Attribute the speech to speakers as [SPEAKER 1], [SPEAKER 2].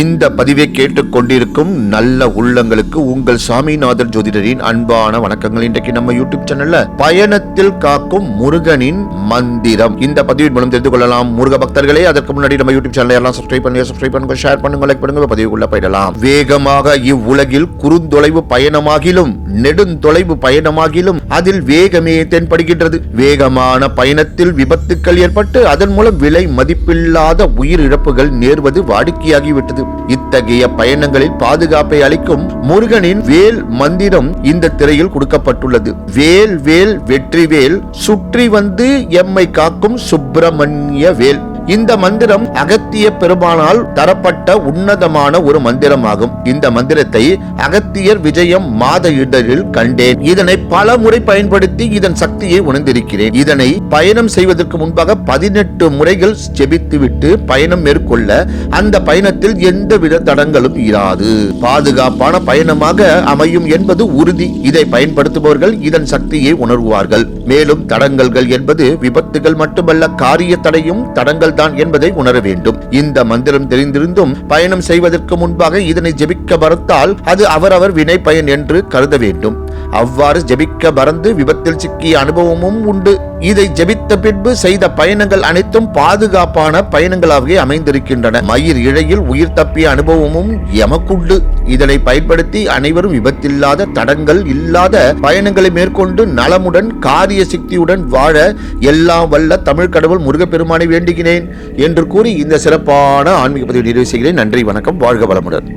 [SPEAKER 1] இந்த பதிவை கேட்டுக் கொண்டிருக்கும் நல்ல உள்ளங்களுக்கு உங்கள் சாமிநாதர் ஜோதிடரின் அன்பான வணக்கங்கள். இன்றைக்கு நம்ம யூடியூப் சேனல்ல பயணத்தில் காக்கும் முருகனின் மந்திரம் இந்த பதிவின் மூலம் தெரிந்து கொள்ளலாம். முருக பக்தர்களே, அதற்கு முன்னாடி நம்ம யூடியூப் சேனலை எல்லாம் சப்ஸ்கிரைப் பண்ணுங்க, ஷேர் பண்ணுங்க, லைக் பண்ணுங்க. பதிவுக்குள்ள போயிடலாம். வேகமாக இவ்வுலகில் குறுந்தொலைவு பயணமாகிலும் நெடுந்தொலைவு பயணமாகிலும் அதில் வேகமே தென்படுகின்றது. வேகமான பயணத்தில் விபத்துக்கள் ஏற்பட்டு அதன் மூலம் விலை மதிப்பில்லாத உயிரிழப்புகள் நேர்வது வாடிக்கையாகிவிட்டது. இத்தகைய பயணங்களில் பாதுகாப்பை அளிக்கும் முருகனின் வேல் மந்திரம் இந்த திரையில் கொடுக்கப்பட்டுள்ளது. வேல் வேல் வெற்றிவேல், சுற்றி வந்து எம்மை காக்கும் சுப்பிரமணிய வேல். இந்த மந்திரம் அகத்திய பெருமானால் தரப்பட்ட உன்னதமான ஒரு மந்திரமாகும். இந்த மந்திரத்தை அகத்தியர் விஜயம் மாத இதழில் கண்டேன். இதனை பல முறை பயன்படுத்தி இதன் சக்தியை உணர்ந்திருக்கிறேன். இதனை பயணம் செய்வதற்கு முன்பாக 18 முறைகள் ஜெபித்துவிட்டு பயணம் மேற்கொள்ள அந்த பயணத்தில் எந்தவித தடங்களும் இராது. பாதுகாப்பான பயணமாக அமையும் என்பது உறுதி. இதை பயன்படுத்துபவர்கள் இதன் சக்தியை உணர்வார்கள். மேலும் தடங்கல்கள் என்பது விபத்துகள் மட்டுமல்ல, காரிய தடையும் தடங்கள் தான் என்பதை உணர வேண்டும். இந்த மந்திரம் தெரிந்திருந்தும் பயணம் செய்வதற்கு முன்பாக இதனை ஜெபிக்க மறந்தால் அது அவரவர் வினை பயன் என்று கருத வேண்டும். அவ்வாறு ஜெபிக்க மறந்து விபத்தில் சிக்கிய அனுபவமும் உண்டு. இதை ஜெபித்த பின்பு செய்த பயணங்கள் அனைத்தும் பாதுகாப்பான பயணங்களாகவே அமைந்திருக்கின்றன. மயிர் இழையில் உயிர் தப்பிய அனுபவமும் எமக்குண்டு. இதனை பயன்படுத்தி அனைவரும் விபத்தில்லாத தடங்கள் இல்லாத பயணங்களை மேற்கொண்டு நலமுடன் காரிய சக்தியுடன் வாழ எல்லாம் வல்ல தமிழ் கடவுள் முருகப்பெருமானை வேண்டுகிறேன் என்று கூறி இந்த சிறப்பான ஆன்மீக பதிவை நிறைவு செய்கிறேன். நன்றி, வணக்கம், வாழ்க வளமுடன்.